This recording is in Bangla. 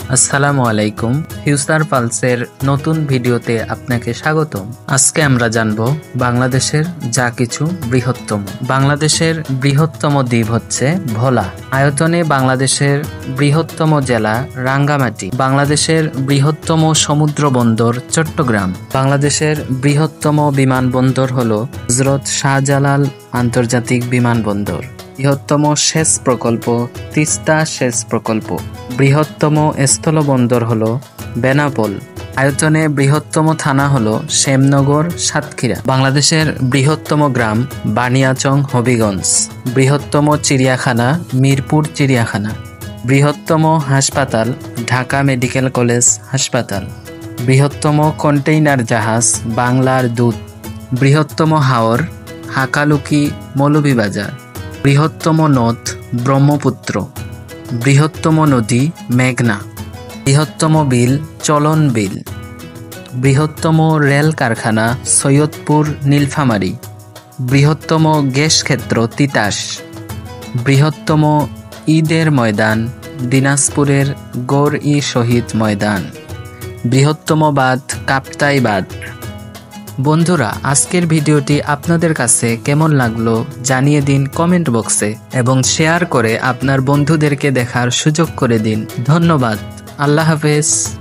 আসসালামু আলাইকুম। ফিউচার পালসের নতুন ভিডিওতে আপনাকে স্বাগতম। আজকে আমরা জানব বাংলাদেশের যা কিছু বৃহত্তম। বাংলাদেশের বৃহত্তম দ্বীপ হচ্ছে ভোলা। আয়তনে বাংলাদেশের বৃহত্তম জেলা রাঙ্গামাটি। বাংলাদেশের বৃহত্তম সমুদ্র বন্দর চট্টগ্রাম। বাংলাদেশের বৃহত্তম বিমানবন্দর হলো হযরত শাহজালাল আন্তর্জাতিক বিমানবন্দর। বৃহত্তম সেচ প্রকল্প তিস্তা সেচ প্রকল্প। বৃহত্তম স্থলবন্দর হলো বেনাপোল। আয়তনে বৃহত্তম থানা হলো শ্যামনগর সাতক্ষীরা। বাংলাদেশের বৃহত্তম গ্রাম বানিয়াচং হবিগঞ্জ। বৃহত্তম চিড়িয়াখানা মিরপুর চিড়িয়াখানা। বৃহত্তম হাসপাতাল ঢাকা মেডিকেল কলেজ হাসপাতাল। বৃহত্তম কন্টেইনার জাহাজ বাংলার দূত। বৃহত্তম হাওর হাকালুকি মৌলভীবাজার। বৃহত্তম নদ ব্রহ্মপুত্র। বৃহত্তম নদী মেঘনা। বৃহত্তম বিল চলন বিল। বৃহত্তম রেল কারখানা সৈয়দপুর নীলফামারী। বৃহত্তম গ্যাস ক্ষেত্র তিতাস। বৃহত্তম ঈদের ময়দান দিনাজপুরের গৌর-ই শহীদ ময়দান। বৃহত্তম বাঁধ কাপ্তাই বাঁধ। বন্ধুরা, আজকের ভিডিওটি আপনাদের কাছে কেমন লাগলো জানিয়ে দিন কমেন্ট বক্সে এবং শেয়ার করে আপনার বন্ধুদেরকে দেখার সুযোগ করে দিন। ধন্যবাদ। আল্লাহ হাফেজ।